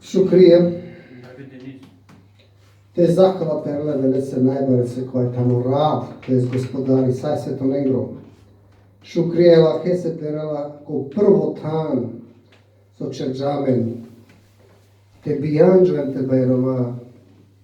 Šukrije. Te zahvala perle velese najbore se koje tamo rab, to je gospodari, saj se to negro. Šukrijela hese perela ko prvo tan so čerđamen. Te bijanđujem te bajroma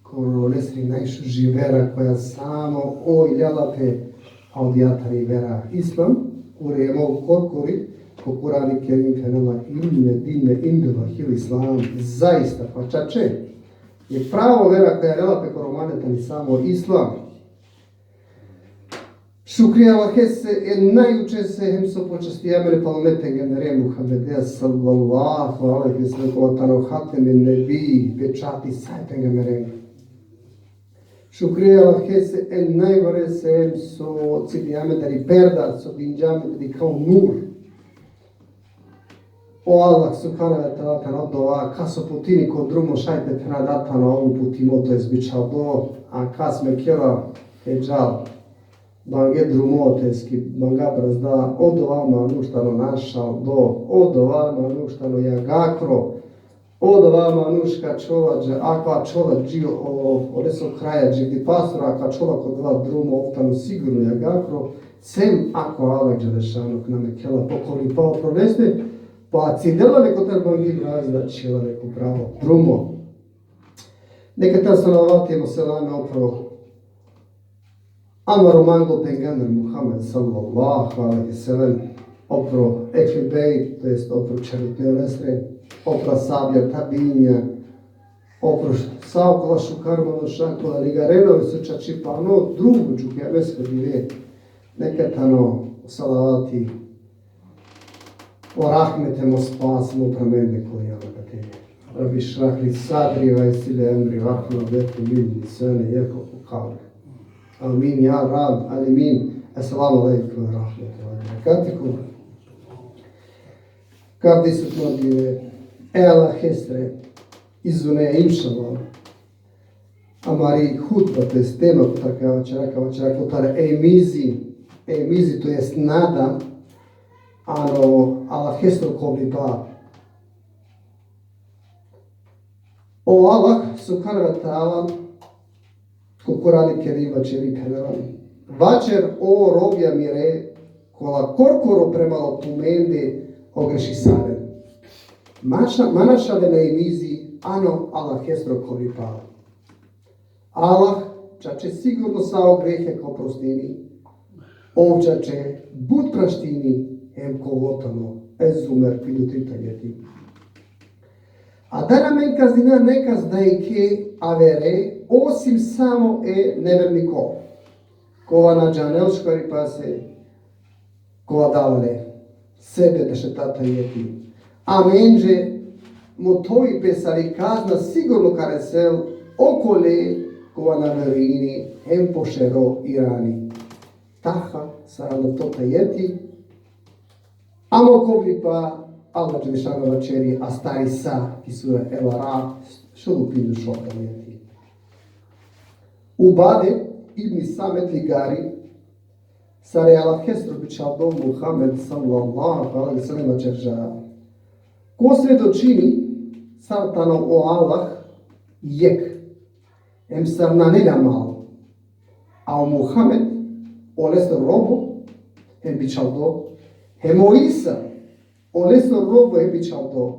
ko lesri najšu živera koja samo ojljala te audijatari vera islam, kure je mogu korkuri, ko Kurani kerim fenama inne dinne indeva hil islam, zaista pa čače. Je pravo vera koja je rela peko romaneta ni samo islam. Šukrija Allahese je najuče se hem so počasti amele palomete genere Muhammedija sallallahu alaihi sallam kotano hateme nebi pečati sajten genere. Šukrija Allahese je najgore se hem so citi amedari perda so dinjamedari kao nur. O Allah subhanahu wa ta'ala kan odova kaso putini kod drumo šajte pena data na ovu putimo to je zbičal do a kas me kjela heđal bange drumoteski banga brazda odovama nuštano našal do odovama nuštano jagakro odovama nuška čovađe akva čovađ džio odeso kraja džigdi pastora akva čovak od dva drumo oftano sigurno jagakro sem ako Allah dželešanog name kjela pokoli pa proveste pa cidela neko treba mi razda čela neko pravo drumo. Neka ta salavatimo selame opravo Ama Romano pengamer Muhammed sallallahu alaihi sallam opravo ekli bej, to jest opravo čelitne lesre, opravo sabja tabinja, opravo saokola šukarmano šakola ligarenovi su čači pa no drugu džuke vesko dive. Neka tano salavati o rahmetemo spasimo pramene koji je te. Rabbi šrahli sadri vajsile emri vahno vetu milni sene jeko kukavne. Amin, ja rab, alimin. Assalamu aleykum wa rahmetullahu. Kardi su tmodive, Allahesre, izune inšallah. Amari hutba, to jest tema, kava čera kotara, EMIZI, to jest nada, ando, Allahesro kovlipha. O Allah, subhanahu wa ta'ala, ko Kurani keriva čeri penelan. Vačer o robja mire, kola korkoro premalo pumende ogreši saren. Manašale na EMIZI, ano Allahesro kovlipha. Allah čače sigurno sao grehe ko prostini, ovčače bud praštini, em kovotano, ezumer pidutritajeti. A da nam enkazina nekaz dajke avere, osim samo nevernikov. Kova na dunjalochka pase, kova davale, sebe dešetata jeti. A menže, motovibe sari kazna sigurno karesel, okole, kova na veruini, em pošero irani. Taha sarano tota jeti, amo kovlipha, Allah dželešanog vacheri astari sa kisura elara šolupinu šokanjeti. Ubade ibn Samet ligari sare Allahesro bičaldo Muhammed sallallahu alaihi sallam čerža. Ko svedočini sartano o Allah jek em sarna nelamal a o Muhammed Allahesro robo em bičaldo hemo Isa Allahesro robo em bičaldo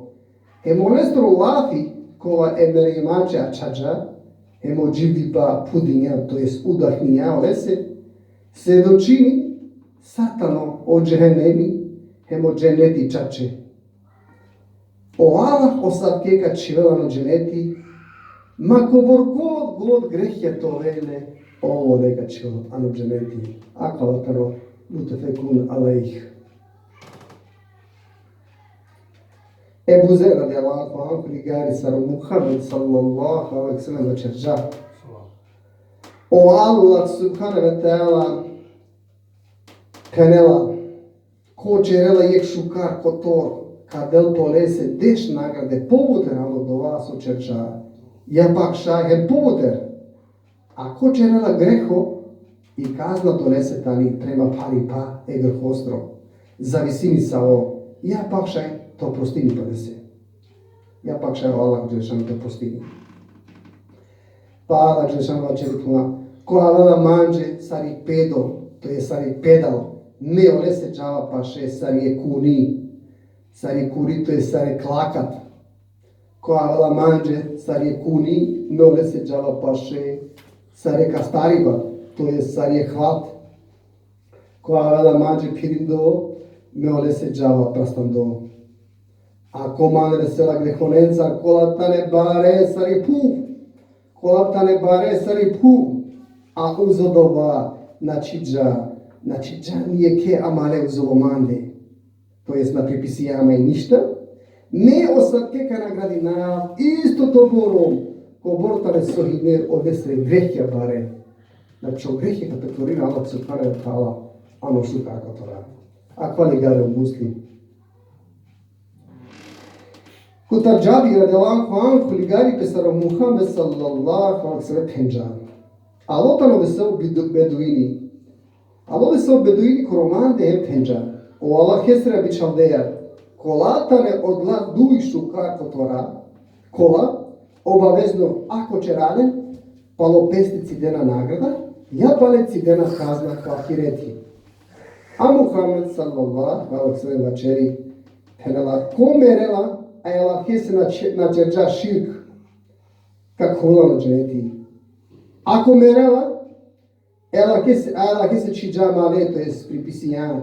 hemo Allahesro lafi kova emere imače ačađa hemo dživdiba pudinja, to jest udahnija olese, se dočini satano o džehenemi, hemo dženeti čače. O Allah osavkeka čivelano dženeti, ma kobor god grehje to vele, ovo neka čivelano ano dženeti, akalatano mutefekun alejh. Ebu Zer radijallahu anhu ligari sar Muhammed sallallahu alaihi sallam večerža. O Allah subhanahu wa ta'ala kanela ko čerela jek šukar kotor kadel polese deš nagrade povuter ando do vas očerža. Ja pak šahem povuter. A ko čerela greho i kazna donese tani prema pari pa egrhostro. Zavisini sa o ja pak šaj to prostini ponese. Ja pak šaj Allah Đelešanu to prostini. Pa Allah Đelešanu vačeri puna, ko avala manđe sari pedo, to je sari pedal, me olese džava paše sari kuni, sari kuri to je sari klakat. Ko avala manđe sari kuni, me olese džava paše sari kastariba, to je sari hvat. Ko avala manđe pirindo, me olese džava prastando. Ako manre sela grehonenca, kolatane bare sari PHUV, kolatane bare sari PHUV, a uzodova načidža nije ke amale uzolomande, to jest na pripisijama i ništa, ne osadke ka nagradi na isto doborom, kobor tane sohidne odesre grehja bare. Znači o grehje ka petorira Allah subhanahu wa ta'ala, ano šukar kotora. A kvali gare u muslim. Kutar džabi radijallahu anhu ligari pesaro Muhammed sallallahu alaihi sallam penjan. Alotano vesel beduini. Alo vesel beduini koroman dehem penjan. O Allahesro bičaldeja. Kolatane odla duj šukar kotora. Kola, obavezno ako će raden, palo pestici dena nagrada, ja paleci dena kazna po Ahireti. A Muhammed sallallahu alaihi sallam vačeri penela komerela, a Allahesro načerđa širk kako hulano dženeti. Ako merela, Allahesro čiđa amale, to je pripisijan,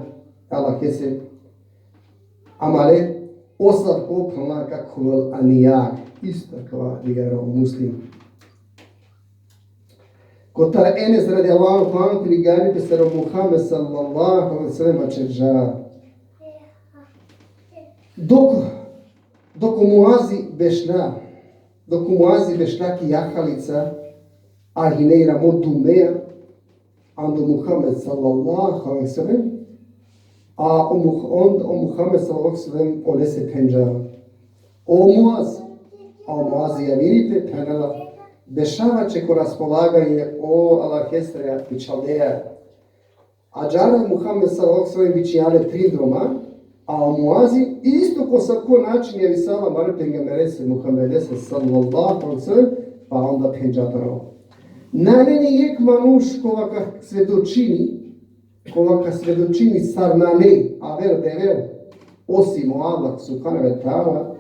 Allahesro amale, osad opala kako hul anijak, isto kao ligaro muslim. Kotar Enes radijallahu anhu ligari pesaro Muhammed sallallahu alaihi sallam vačerđa. Dok u Muazi bešla ki jahalica, a hineira motumeja, ando Muhammed sallallahu alaihi sallam, a o Muhammed sallallahu alaihi sallam olese penja. O Muazi javirite penala, dešava će ko raspolaganje o Allahesro bičaldeja. A džara Muhammed sallallahu alaihi sallam bičijale 3 doma, a o Muazi isto ko sa ko način je visala marpenga merese Muhammed sallallahu alaihi sallam, pa onda penjatano. Naleni jek manuš kova ka svedočini sarnane, a ver devel, osim o Allah subhanahu wa ta'ala,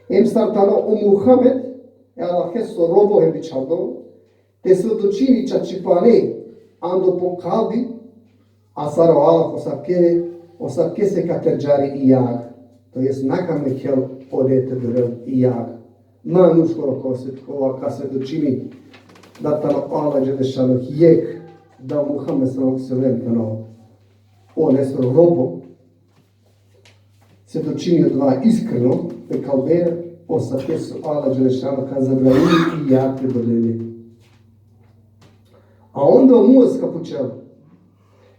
em startano o Muhammed, e Allahesro robo em bičaldo, te svedočini čačipane, ando po kalbi, a saro Allah osapke se katerđari i jag, to jest nakame kel odete drv i jag. Manuš kova ka svedočini da tano Allah Đelešanu jek da Muhammed sallallahu Allahesro robo se dočinio dva iskreno pe kalber osake su Allah Đelešanu kan zabranili i jak te doleli. A onda Muaz kapučel.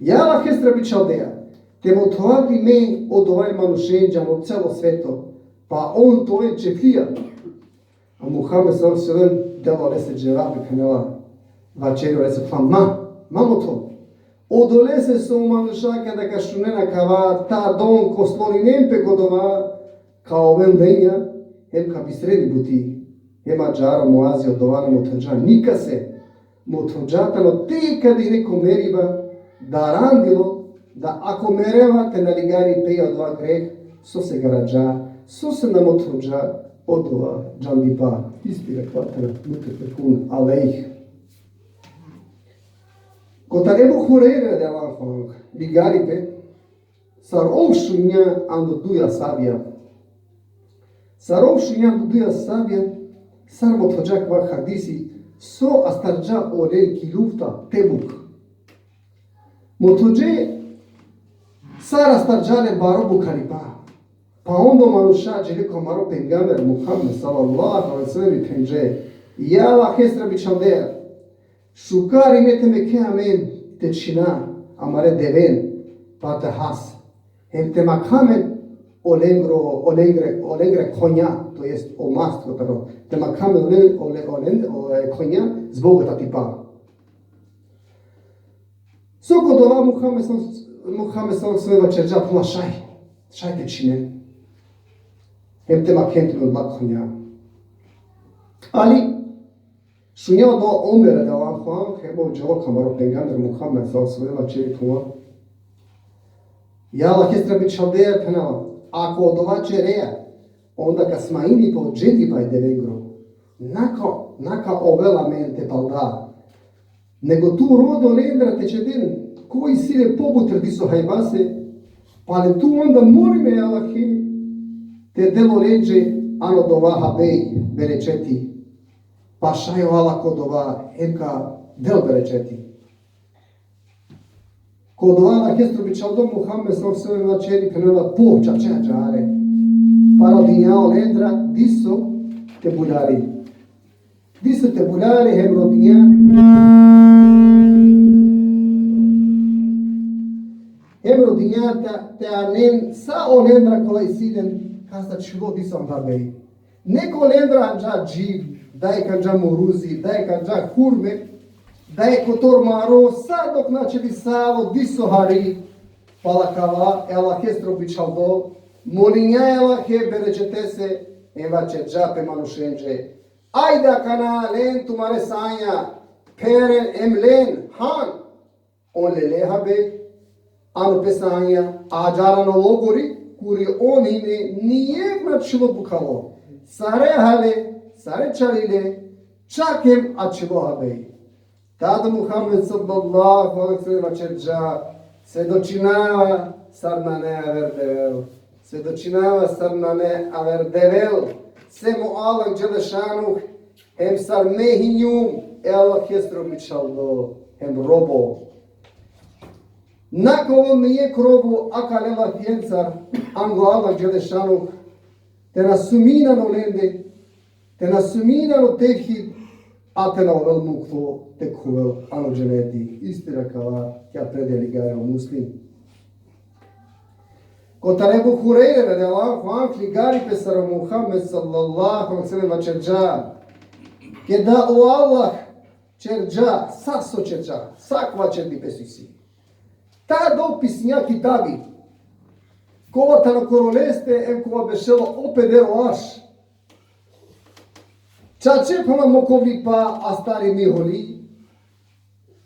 Ja Allahesro bičaldeja, te motovabi me od ovaj manušenđam od celo sveto, pa on to je čefija. A Muhammed sallallahu delo lese džerabi kanela vačerio lese pa mamo to. Odolese su manušaka da ka shunena kava ta don ko stvori nempe godova kao vendenja, hem ka bisredi buti, hema džara Muazi od dovana motođa, nika se motođatano te kad i neko meriba da randilo, da ako mereva te na ligari peja od dva greh, so se garađa, so se na motođa odova džandipa, ispira kvatara, mutekun, alejh. Kotar Ebu Hureyre radijallahu anhu ligari pe, sar ovšunja ando duja sabija. Sar ovšunja ando duja sabija, sar motođa kva hadisi, so astarđa orel ki lufta tebuk. Motođe sar astarđale barobu karipa. Pa onda manuša dželiko maro pengamer Muhammed sallallahu alaihi sallam penđe. Ja Allahesro bičaldeja. Šukari mete meke amen tečina amare deven pa te has. Hem te makamen olengre konja, to jest o mast kotaro. Te makamen konja zbog tatipa. Soko dova Muhammed sallallahu alaihi sallam čerđa pula šaj tečine. hem tema kentim od lakonja. Ali, šunja do omere da vam hvala, hebo džaloka maro pengander Muhammed s.a.v. čerikuma. Ja Allahesro bit šaldeja penala. Ako od ovače reja, onda ka sma ini po džeti pa ide vengro. Naka ovela mente palda. Nego tu rodo lendra te će den koji sire pobutr diso hajbase, pa ne tu onda moli me Allahi, te delo ređe ano do vaha bej berečeti, pa šajo Allah kod ova enka del berečeti. Kod ova Allahesro bit šaldom Muhammed s.a.v. čeri penela po čačačare, pa rodinjao lendra diso te buljari. Diso te buljari hem rodinja, Ebro dinjata te anen sa olendra kolaj siden kasta čilo disam habej. Neko olendra anja dživ, daj kanđa moruzi, daj kanđa hurme, daj kotor maro, sa dok nače visalo diso hari, palakava, Allahesro bičaldo, molinja Allahe berećete se, evače džape manušenđe. Ajda kana len tumare sanja, peren emlen han, on lele habej, ano pesanja, a džarano logori, kuri onine nijeg čilo bukalo. Sare hale, sare čalile, čakem a čilo habej. Tada Muhammed sallallahu aleykumu čerđa, svedočinava sarnane averdevel. Svedočinava sarnane averdevel. Semo Allah dželešanuh, hem sar mehinjum, Allahesro bičaldo, hem robo. Nakon nije krobu akalela tjencar, anglo Allah dželešanu, te nasuminano lende, te nasuminano Tevhid, a te na ovel meklo, te kuvel, ano dženeti, istina kava, kja predeli gare u muslim. Kotora Ebu Hureyre radijallahu anhu ligari pesaro Muhammed sallallahu aleyhi ve čerđa, ke da o Allah čerđa, saso čerđa, sakva čerdi pesisi. Ta dopis nja kitabi, kova tano koroleste, em kova bešelo opedero aš. Čače pama kovlipha, astari miholi,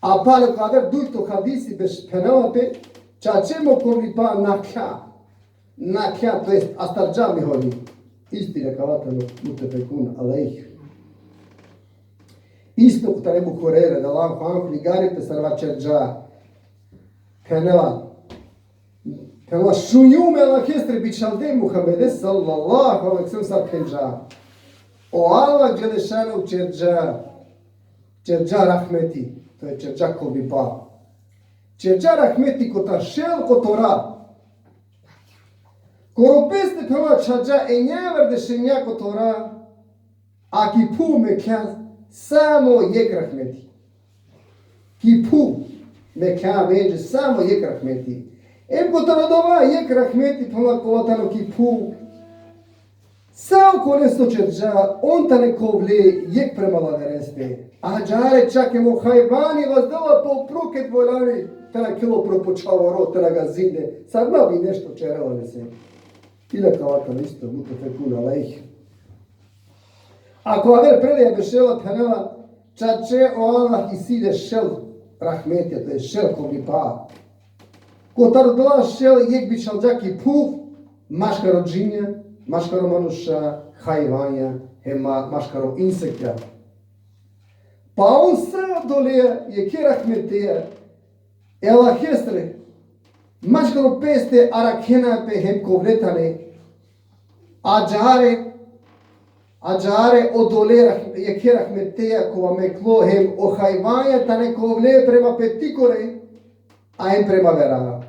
a pale kader dujto hadisi beš penape, čače kovlipha nakja, to jest astarđa miholi. Istina kavatano mutefekun alejh. Isto Kotora Ebu Hureyre da lam hanku ligari pesarva čerđa, Penala šunjume Allahesro bičalde Muhammede sallallahu aleykumu sa penđa. O Allah dželešanu čerđa rahmeti, to je čerđa kovlipha. Čerđa rahmeti kota šel kotora. Koropeste penala čerđa enjavar dešenja kotora, a ki PHUV meklo samo jek rahmeti. Ki PHUV meklo veđe samo jek rahmeti. Em kotora dova jek rahmeti penala kovatano ki PHUV. Sao konesto čerđa, on ta ne kovle jek premala vereste. A džare čakemo hajvani vas dala po pruket volani, tera kilo propočava ro, tera ga zinde. Sad ma bi nešto čerala ne se. Ila kavatano isto, mutefekun alejh. Ako aver predaja bešela penala, čače o Allah iside šel rahmetija, to je šel kovlipha. Kotora dova šel jek bi čalđaki PHUV, maškaro džinja, maškaro manuša, hajvanja, maškaro insekta. Pa on sam doleja je ke rahmetija, Allahesre, maškaro peste arakenape hem kovletane, a džare odole je ke rahmetija kova meklo hem o hajvanja tane kovle prema petikore, a hem prema vera.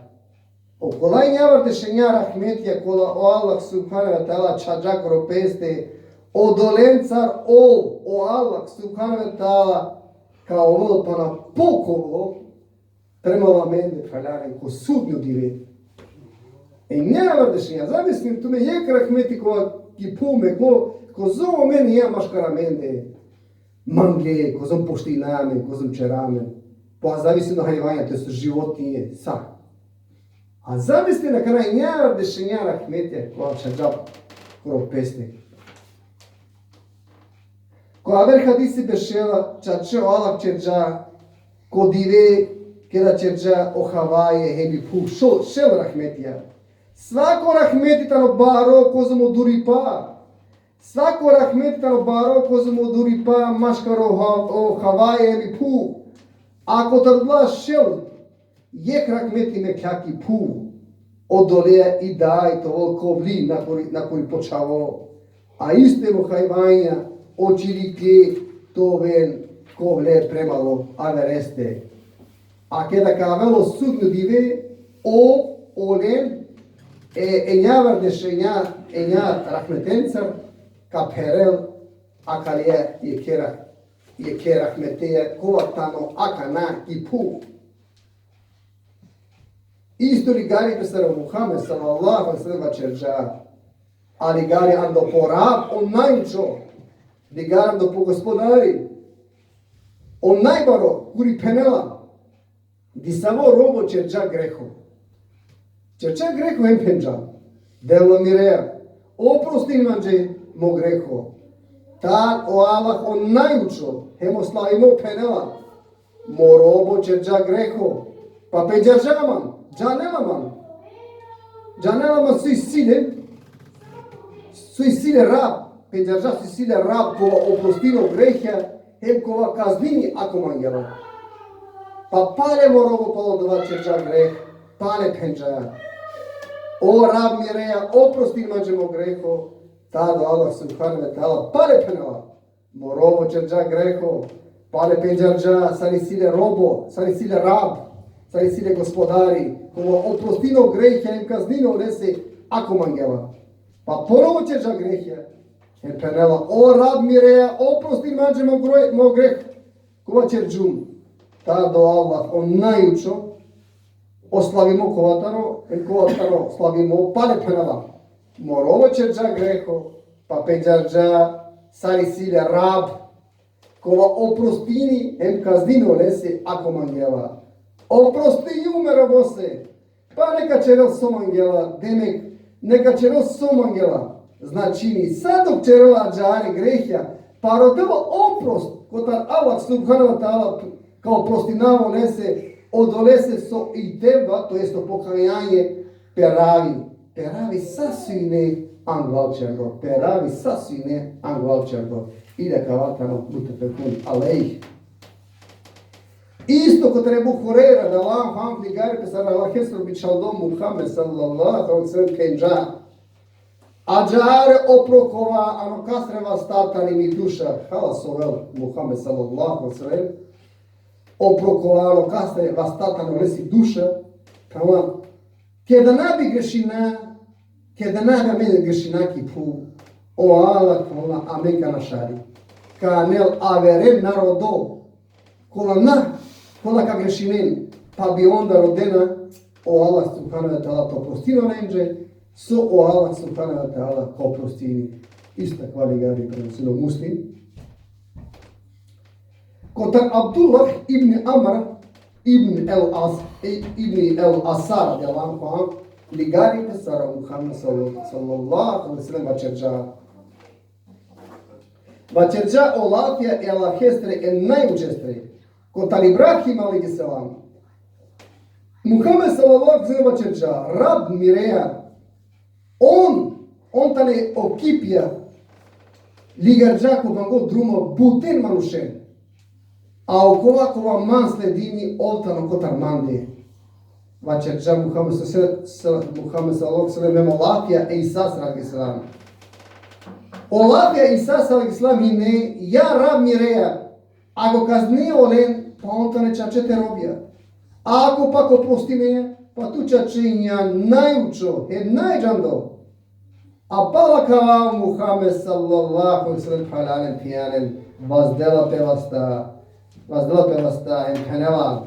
Okolaj njavar dešenja rahmetija kola o Allah subhanahu wa ta'ala čađa koropeste o dolencar o Allah subhanahu wa ta'ala kao ovo pa na pokovo prema lamende faljaren ko sudnju dive. Njavar dešenja, zamislim tu me jek rahmeti kova ki PHUV meklo ko zovo meni ja maškara mende mange, ko zom poštiname, ko zom čerame. Pa zavisno na hajvanja, to su životinje, sa. A zamislite na kraj njavar dešenja rahmetija koja čađa skoro pesnik. Ko aver hadisi bešela, čače o Allah čerđa, ko dive, keda čerđa o havaje, hebi PHUV, šel rahmetija. Svako rahmetitano baro, ko zamo duripa. Svako rahmetitano baro, ko zamo duripa, maškaro o havaje, hebi PHUV. Ako tardla šel, jek rahmeti me kjaki PHUV. Odolea i daj to kovli na koji počavo. A istero hajvanja, očilike to ven kovle premalo Ahiretske. A kada kavelo sudnju dive, olen, enjavardeše enja rahmetencar, kaperel, akalje je ke rahmeteja, kovatano, akana i PHUV. Isto li gari pesara Muhammed sallallahu alaihi sallam čerđa, ali gari ando porab, on najčo, li gari ando po gospodari, on najbaro, kuri penela, di samo robo čerđa greho. Čerđa greho hem penđa, delo mireja, oprosti manđe mo greho. Ta o Allah on najučo, hemo slavimo penela, mo robo čerđa greho, pa peđažaman. Džanelaman sui sile rab, peđaža sui sile rab kova oprostino grehja, hem kova kaznini ako manjela. Pa pale morovo palodova čerđa greh, pale penđaja. O rab mireja, oprosti manđemo greho, tado Allah subhanahu wa ta'ala, pale penela. Morovo čerđa greho, pale peđaža, sari sile robo, sari sile rab, sari sile gospodari, kova oprostino grehja im kaznino nese ako manjela. Pa ponovo čerđa grehja, hem penela, o rab mireja, oprosti manđemo mo greh, kova čerđum. Tado Allah on najučo, oslavimo kovataro, en kovataro slavimo pale penela. Morovo čerđa greho, pa peđarža, sari sile rab, kova oprostini hem kaznino nese ako manjela. Oprosti i umeravo se, pa neka čerel somangela, demek, neka čerel somangela, znači sad dok čerela džare grehja, pa rodelo oprost, kotar Allah subhanahu wa ta'ala kao prostinavo nese, odolese so i teba, to jest to pokajanje, peravi sasvine angvalčergo, peravi sasvine angvalčergo, ide kavatano, mutefekun, alejh. Isto ko treba Hurera, da vam hamdi gari pesara Allahesro bičaldom Muhammed sallallahu alaihi sallam kenđa. A džare oprokova, ano kasreva statani mi duša, hala sovel Muhammed sallallahu alaihi sallam, oprokova, ano kasreva statani lesi duša, kama, kada nabi grešina, kada nabi mene grešina ki PHUV, o Allah, kola, ameka na šari, kanel averen narodo, kola ka grešinen, pa bi onda rodena o Allah subhanahu wa ta'ala to prostino nenđe, so o Allah subhanahu wa ta'ala ko prostini. Ista kvali gari prenosilo muslim. Kotar Abdullah ibn Amr ibn el-Asar, jalan kohan, li gari pesara Muhammed sallallahu alaihi sallam vačerđa. Vačerđa o lafija e Allahestre e najučestre. Kotar Ibrahim alaihi salam. Muhammed sallallahu alaihi sallam vačerđa, rab mireja, on tane okipja ligarđa ko van god drumo buten manušen. A okova kova man sledini oltano kotar mande. Vačerđa Muhammed sallallahu alaihi sallam memo lafija e Isas alaihi salam. O lafija Isas alaihi salam ine ja rab mireja. Ako kazni olen, pa on tane čačete robija. A ako pak oprostine, pa tu čačinja najučo, najđando. A pala kava Muhammed sallallahu alaihi sallam halanen pijanen, vazdela pevasta en penela.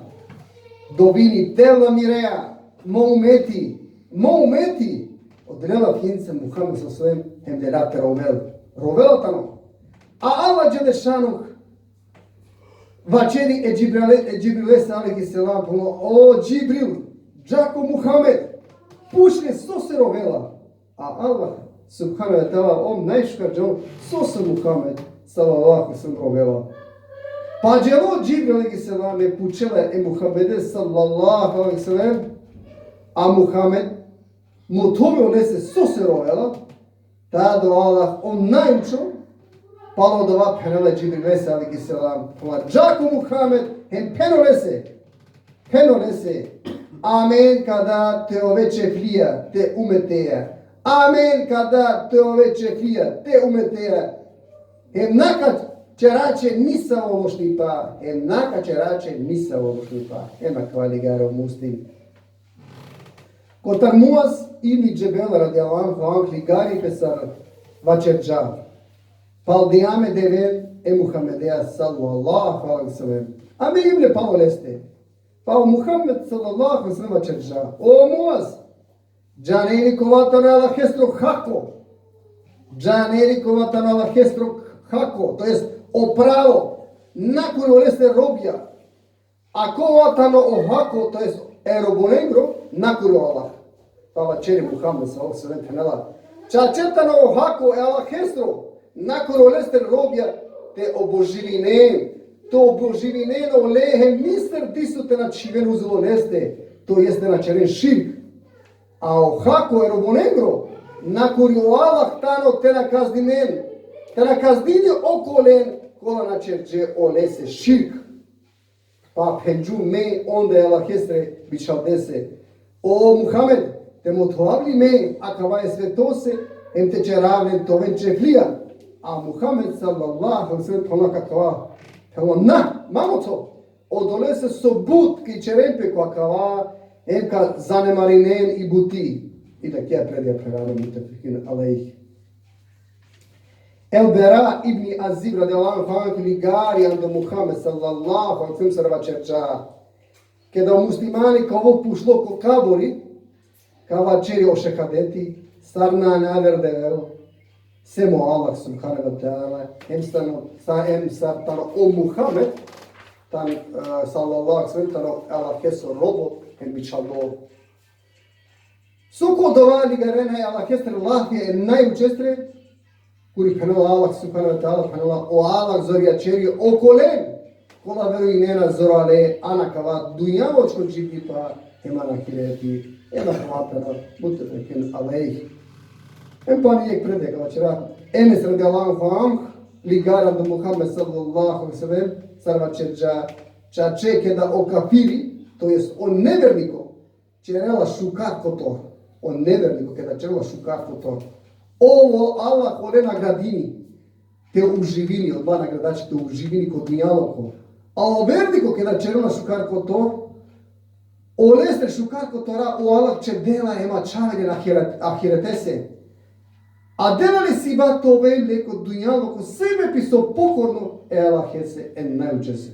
Dobini tela mireja, mo umeti. Odrela pjence Muhammed sallallahu alaihi sallam, hem derate rovela tano. A Allah dželešanuh, vačeri e Džibriles alaihi salam, o Džibril, džako Muhammed, pušne so se rovela. A Allah subhanahu wa ta'ala, om najškar džon, sosa Muhammed, sallallahu sallam vela. Pa dželo Džibril alejhi selam je pučela e Muhammede, sallallahu sallam, a Muhammed, motoviba nese sosa rovela, ta do Allah, om najčo, palo dova penala Džibril alejhi selam, pa džako Muhammed, hem penolese, amen kada te oveče flija, te umeteja. Amen kada te oveče flija, te umeteja. Hem naka čerače nisa ološlipa, hem naka čerače nisa ološlipa. Ema kvaligaro muslim. Kotar muaz ili džebel radijallahu anhu ligari pesar vačerđa. Paldiame deven e Muhammedeja sallallahu alaihi sallam. Ame imre palo leste. Pa u Muhammed sallallahu alaihi sallam vačerđa. O muaz! Džaneri kovatan Allahesro hako. Džaneri kovatan Allahesro hako. To jest opravo. Nakon oleste robja. A kovatano o hako, to jest erobonegro, nakon Allah. Pa vačeri Muhammed sallallahu alaihi sallam penela. Čačetano o hako e Allahesro. Nakon oleste robja te oboživinen. To oboživineno lehem mister tisute na čivenu zloneste. To jeste na čeren širk. A o hako erobonegro, nakon o Allah tano te na kazdinen. Te na kazdine okolen, kola na čerđe olese širk. Pa penđu me, onda je Allahesre bićal dese. O Muhammed, te motoavli me, a kavaje svetose, em te čeravlen to venče flija. A Muhammed sallallahu alaihi sallam ponaka kava. Kao na, mamo to, odolese sobut ki čerempe kwa kava, emka zanemarinen i buti. I da kja predja prevada mutafikin alejih. El Bera ibn Azib radijallahu anhu ligari ando Muhammed sallallahu alaihi sallam sarva čerča. Kada muslimani kao pušlo ko kabori, kava čeri o šehadeti, sarna naverdevero, Semo Allah subhanahu wa ta'ala, em sartano o Muhammed, tam sallallahu alaihi sallam, Allah keso robo, em bičalo. Soko dovali ga rena je Allah kestre lahje en najučestre, kuri penala Allah subhanahu wa ta'ala, penala o Allah zorja čeri okolen, kola veruinena zorale, anakava dunjalochka kovljipha, ema Ahireti, ema hvatana, mutafikin alejih. Em pa nijek predega večera. Enes radijallahu anhu ligara do Muhammed sallallahu alaihi sallam sarva čerđa čače da o kafiri, to jest o neverniko, čerela šukar kotor. O neverniko kada čerela šukar kotor. Ovo Allah kore nagradini, te uživini, od dva nagradači te uživini kod dunjalochka. A o verniko kada čerela šukar kotor, olestre šukar kotora o Allah čerdela ema čavene na ahiretese. A delali si ba to vele kod dunjalochka sebe piso pokorno e Allahese en najučese.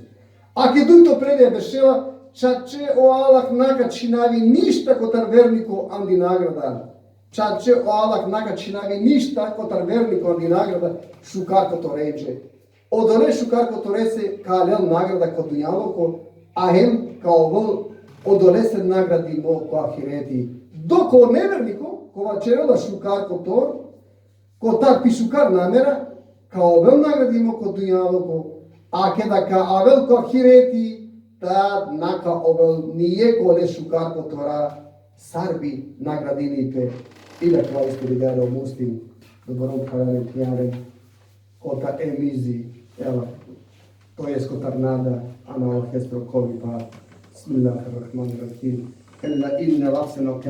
A ke duj to predje bešela, čače o Allah naka činavi ništa kotar verniko andi nagrada. Čače o Allah naka činavi ništa kotar verniko andi nagrada šukar koto ređe. Odole šukar koto rese ka lel nagrada kod dunjalochka, a hem kao vol odole se nagradimo ko Ahireti. Dok o neverniko, kova čerela šukar kotor, ko tak pišukar namera, kao vel nagradimo kod dunjalochka, a kada ka avel ko Ahireti, tad naka ovel nije kole šukar kotora, sarbi nagradinipe, i da kao ispedigara u muslim, doborom karane tijare, kota EMIZI, to je kotar nada, ana Allahesro kovlipha, bismillahirrahmanirrahim, illa inne lapseno